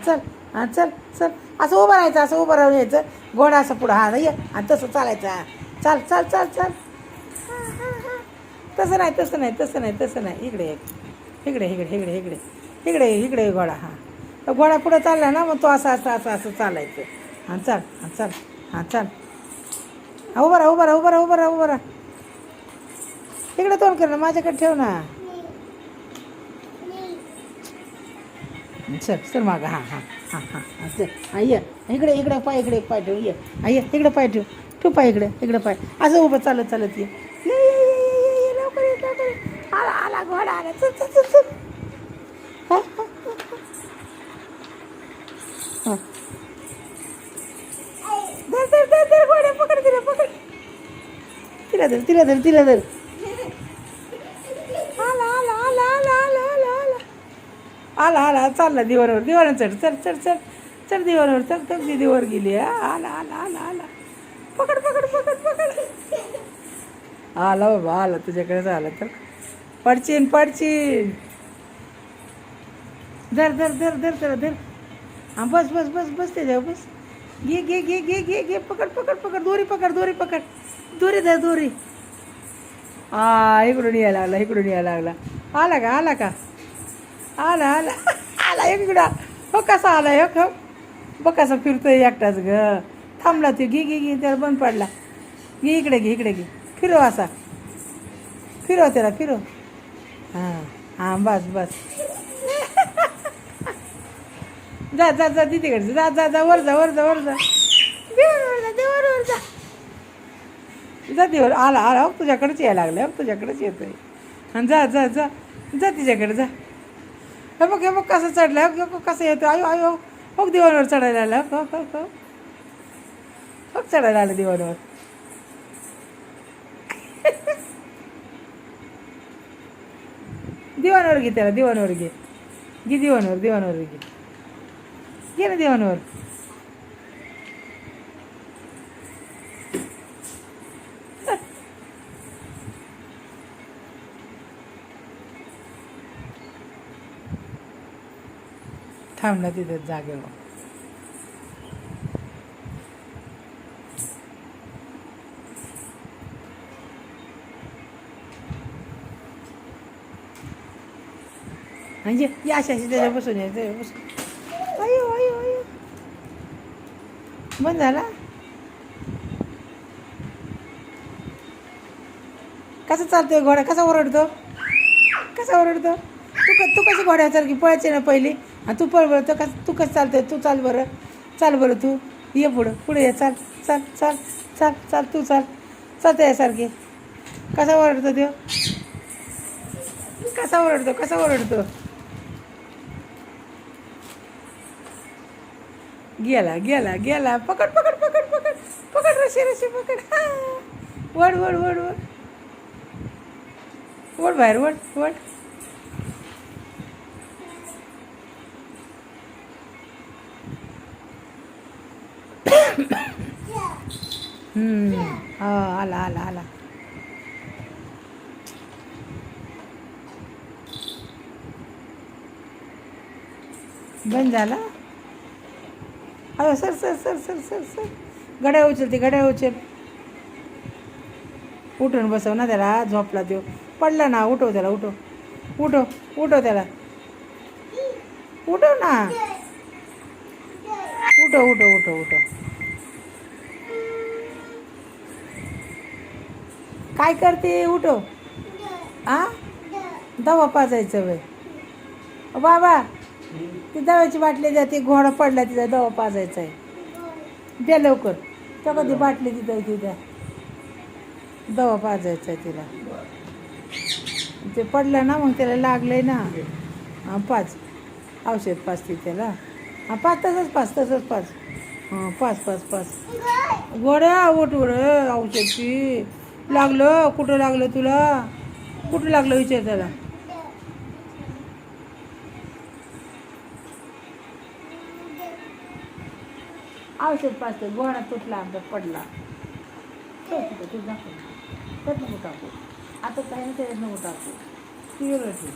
चल हां चल चल असं उभं राहायचं, असं उभं राहून यायचं. घोडा असं पुढं हा ये आणि तसं चालायचं. हा चाल चाल चाल चाल. तसं नाही तसं नाही तसं नाही तसं नाही. इकडे इकडे इकडे इकडे इकडे इकडे इकडे घोडा. हां तर घोडा पुढं चालला ना, मग तो असं असं असं असं चालायचं. हां चाल हां चाल हां चाल. उभं राहा उभं राहा उभं राहा उभं राहा उभं राहा. इकडे तोंड कर ना, माझ्याकडे ठेव ना. चल चल मागं. हां हां हां हां हां चल. हां ये इकडे इकडे पाय, इकडे पाय ठेव. ये हां ये इकडे पाय ठेव. ठेव पाय इकडे इकडे पाय. असं उभं चालत चालत ये. ये ये ये ये ये लवकर ये लवकर ये. आला आला घोडा आला. चल चल चल चल. हां हां हां. धर धर धर धर घोड्या पकड तिला पकड. तिला धर तिला धर तिला धर. आला आला आला आला आला आला आला आला आला. चालला दिवारावर दिवारावर चढ. चल चल चल चल दिवारावर चल. तर दिदीवर गेली. आला आला आला आला. पकड पकड पकड पकड. आला बाबा आला तुझ्याकडेच आला. तर पडचीन पडचीन. धर धर धर धर त्याला धर. हां बस बस बस बस त्याच्यावर बस. घे घे घे घे घे घे. पकड पकड पकड. दोरी पकड दोरी पकड. दोरी धर दोरी. इकडून यायला लागला इकडून यायला लागला. आला का आला का आला आला आला इकडं. हो कसा आला हो बघ कसा फिरतोय एकटाच ग. थांबला तू. घे घे घे त्याला बंद पडला. घे इकडे घे फिरव असा. फिरव त्याला फिरव. हां हां बस बस. जा जा जा तिकडे जा जा जा. वर जा वर जा वर जा. देवर जा देवर जा. जा देवर. आला आला. हो तुझ्याकडेच यायला लागलं. हो तुझ्याकडेच येतोय. आणि जा जा जा जा तिच्याकडे जा. हे बघ कसं चढलं. हो कसं येतो. आयो आयो. हो दिवाणवर चढायला आलं. हो हो हो हो चढायला आलं दिवाणवर. दिवाणवर घे त्याला दिवाणवर घे. घे दिवाणवर दिवाणवर घे. घे ना दिवाणवर. थांबला तिथं जागेवर. म्हणजे या अशी त्याच्या बसून यायचं बसून. अयो अयो अयो. बंद झाला. कसा चालतोय घोडा. कसा ओरडतो कसा ओरडतो. तू कशी घोड्यासारखी पळायची ना पहिली. आणि तू पळ बरं. तर तू कसं चालतोय. तू चाल बरं. चाल बरं तू. ये पुढं पुढे ये. चाल चाल चाल चाल चाल तू चाल. चालतं यासारखी. कसा ओरडतो तो. कसा ओरडतो कसा ओरडतो. गेला गेला गेला. पकड पकड पकड पकड पकड. रशी रशी पकड. वड वड वड वड वड बाहेर वड वड. आला आला आला. बंद झाला. अरे sir sir sir sir sir sir. गड्या उचलते गड्या उचल. उठून बसव ना त्याला. झोपला देऊ. पडला ना. उठव त्याला उठव उठव उठव त्याला. उठव ना. उठव उठव उठव उठव. काय करते. उठव. दवा पाजायचं वय. बाबा ती दव्याची बाटली द्या. ती घोडा पडला तिचा दवा पाजायचा आहे. द्या लवकर. तो कधी बाटली तिथं तिथं दवा पाजायचा आहे तिला. ते पडलं ना मग त्याला लागलंय ना. पाच औषध पाच ती त्याला. पाच तसंच पाच. पाच पाच पाच. गोड्या उठ उड. औषधची लागलं. कुठं लागलं तुला. कुठं लागलं विचार त्याला. औषध पाचते. गोळा तुटला आमचा पडला. तू नको टाकू. आता काही नाही त्याच्यात नको टाकू. तू वेगळं ठेव.